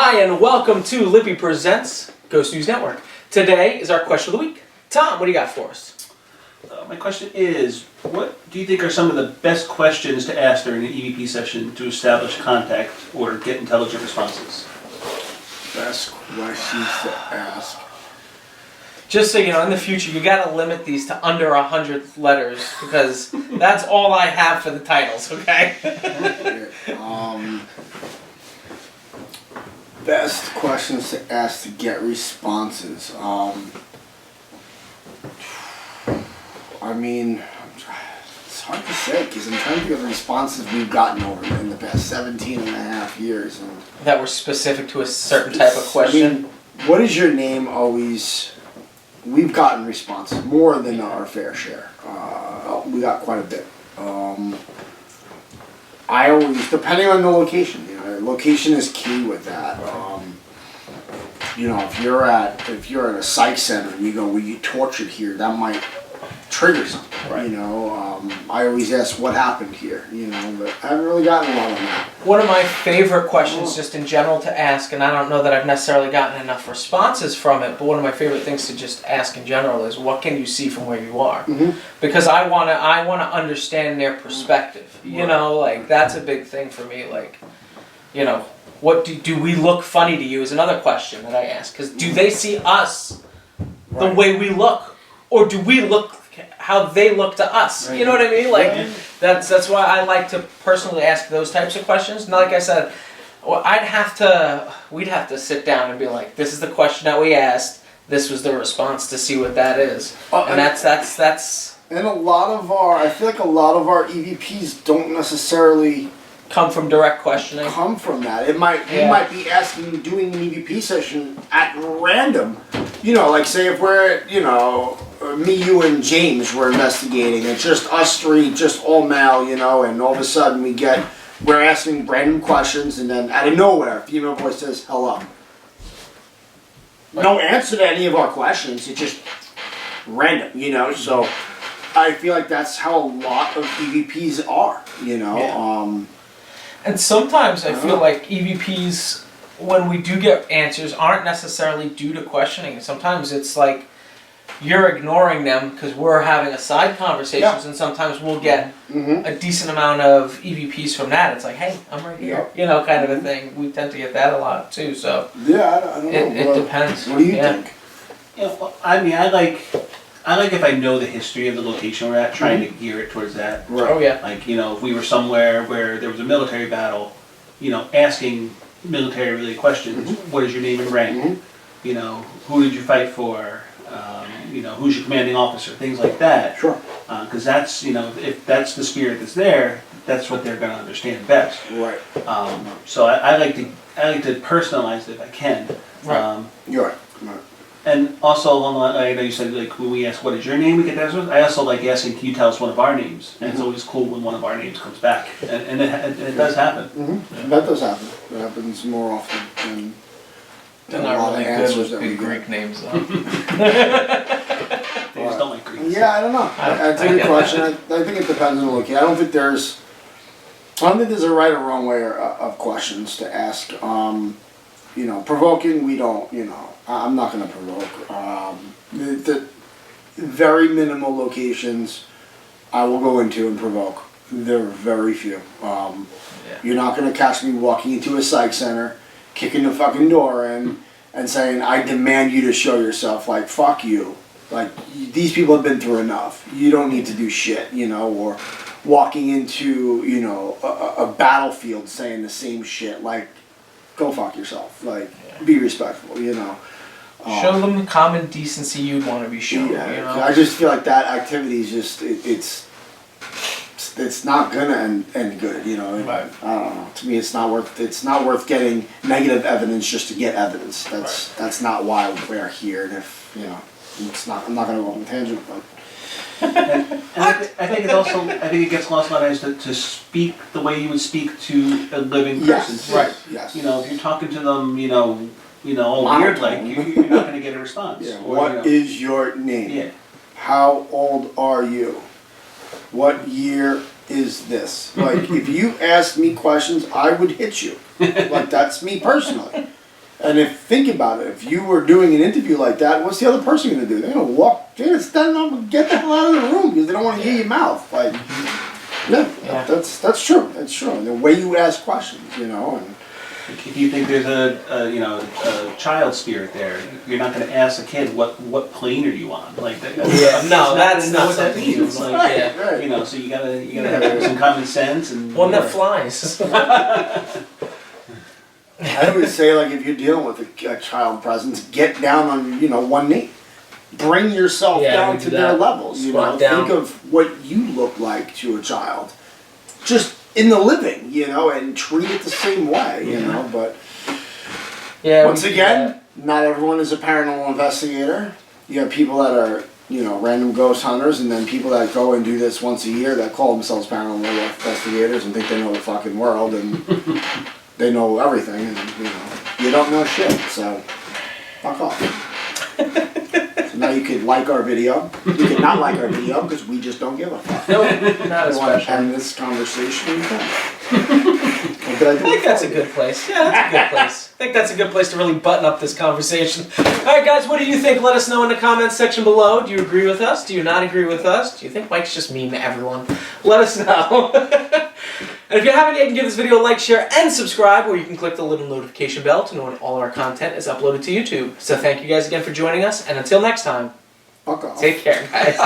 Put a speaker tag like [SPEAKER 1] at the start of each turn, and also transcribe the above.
[SPEAKER 1] Hi, and welcome to Lippy Presents Ghost News Network. Today is our question of the week. Tom, what do you got for us?
[SPEAKER 2] My question is, what do you think are some of the best questions to ask during an EVP session to establish contact or get intelligent responses?
[SPEAKER 3] Best questions to ask.
[SPEAKER 1] Just so you know, in the future, you got to limit these to under 100 letters because that's all I have for the titles, okay?
[SPEAKER 3] Best questions to ask to get responses. I mean, it's hard to say because I'm trying to think of the responses we've gotten over in the past 17 and a half years. And
[SPEAKER 1] That were specific to a certain type of question.
[SPEAKER 3] I mean, what is your name always? We've gotten responses more than our fair share. We got quite a bit. I always, depending on the location, location is key with that. If you're at a psych center and you go, "Well, you tortured here," that might trigger something. Right. I always ask what happened here. But I haven't really gotten a lot on that.
[SPEAKER 1] One of my favorite questions, just in general, to ask, and I don't know that I've necessarily gotten enough responses from it, but one of my favorite things to just ask in general is, what can you see from where you are?
[SPEAKER 3] Mm-hmm.
[SPEAKER 1] Because I wanna understand their perspective. That's a big thing for me. What do we look funny to you is another question that I ask. Because do they see us the way we look, or do we look how they look to us? You know what I mean? That's why I like to personally ask those types of questions. And like I said, we'd have to sit down and be like, this is the question that we asked. This was the response to see what that is. And that's.
[SPEAKER 3] And I feel like a lot of our EVPs don't necessarily
[SPEAKER 1] come from direct questioning.
[SPEAKER 3] Come from that. We might be doing an EVP session at random. Say if we're me, you, and James were investigating. It's just us three, just all male, and all of a sudden we're asking random questions, and then out of nowhere, a female voice says, "Hello." No answer to any of our questions. It's just random, So I feel like that's how a lot of EVPs are,
[SPEAKER 1] And sometimes I feel like EVPs, when we do get answers, aren't necessarily due to questioning. Sometimes it's like you're ignoring them because we're having a side conversations, and sometimes we'll get a decent amount of EVPs from that. It's like, hey, I'm right here, kind of a thing. We tend to get that a lot too. So
[SPEAKER 3] I don't know.
[SPEAKER 1] It depends.
[SPEAKER 3] What do you think?
[SPEAKER 2] I mean, I like if I know the history of the location we're at, trying to gear it towards that.
[SPEAKER 3] Right.
[SPEAKER 1] Oh yeah.
[SPEAKER 2] If we were somewhere where there was a military battle, asking military-related questions. What is your name and rank? Who did you fight for? Who's your commanding officer? Things like that.
[SPEAKER 3] Sure.
[SPEAKER 2] Because that's, if that's the spirit that's there, that's what they're going to understand best.
[SPEAKER 3] Right.
[SPEAKER 2] So I like to personalize it if I can.
[SPEAKER 1] Right.
[SPEAKER 3] You're right.
[SPEAKER 2] And also along the line, I know you said when we ask what is your name, we get that. I also like asking, can you tell us one of our names? And it's always cool when one of our names comes back, and it does happen.
[SPEAKER 3] That does happen. It happens more often than.
[SPEAKER 1] They're not really good with big Greek names, though.
[SPEAKER 2] They just don't like Greeks.
[SPEAKER 3] Yeah, I don't know. That's a good question. I think it depends on the location. I don't think there's a right or wrong way of questions to ask. Provoking, we don't. I'm not going to provoke. The very minimal locations I will go into and provoke. There are very few. You're not going to catch me walking into a psych center, kicking the fucking door in, and saying, "I demand you to show yourself." Like, fuck you. Like, these people have been through enough. You don't need to do shit, or walking into, a battlefield saying the same shit. Like, go fuck yourself. Like, be respectful,
[SPEAKER 1] Show them the common decency you'd want to be shown.
[SPEAKER 3] I just feel like that activity is just, it's not gonna end good,
[SPEAKER 1] Right.
[SPEAKER 3] I don't know. To me, it's not worth getting negative evidence just to get evidence. That's not why we're here. And if I'm not gonna go on a tangent, but.
[SPEAKER 2] I think it gets lost nowadays to speak the way you would speak to a living person.
[SPEAKER 3] Yes.
[SPEAKER 1] Right.
[SPEAKER 3] Yes.
[SPEAKER 2] If you're talking to them, all weird, like you're not going to get a response.
[SPEAKER 3] Yeah.
[SPEAKER 2] Or,
[SPEAKER 3] What is your name?
[SPEAKER 2] Yeah.
[SPEAKER 3] How old are you? What year is this? Like, if you asked me questions, I would hit you. Like, that's me personally. And think about it, if you were doing an interview like that, what's the other person gonna do? They're gonna they're gonna stand up and get the hell out of the room because they don't want to hear your mouth. Like, yeah. That's true. That's true. And the way you ask questions, and
[SPEAKER 2] If you think there's a child spirit there, you're not going to ask a kid what plane are you on? Like,
[SPEAKER 1] that's not
[SPEAKER 2] what that
[SPEAKER 1] something
[SPEAKER 2] means.
[SPEAKER 1] like,
[SPEAKER 3] right.
[SPEAKER 2] So you gotta have some common sense and
[SPEAKER 1] one that flies.
[SPEAKER 3] I would say, like, if you're dealing with a child presence, get down on one knee. Bring yourself down to their levels.
[SPEAKER 1] Squat down.
[SPEAKER 3] Think of what you look like to a child, just in the living, and treat it the same way, But once again, not everyone is a paranormal investigator. You have people that are random ghost hunters, and then people that go and do this once a year that call themselves paranormal investigators and think they know the fucking world and they know everything, and you don't know shit. So fuck off. Now you could like our video. You could not like our video because we just don't give a fuck.
[SPEAKER 1] No, not
[SPEAKER 3] We want to
[SPEAKER 1] especially.
[SPEAKER 3] end this conversation.
[SPEAKER 1] I think that's a good place. Yeah, that's a good place. I think that's a good place to really button up this conversation. Alright guys, what do you think? Let us know in the comments section below. Do you agree with us? Do you not agree with us? Do you think Mike's just mean to everyone? Let us know. And if you haven't yet, you can give this video a like, share, and subscribe, or you can click the little notification bell to know when all of our content is uploaded to YouTube. So thank you guys again for joining us, and until next time,
[SPEAKER 3] Fuck off.
[SPEAKER 1] take care, guys.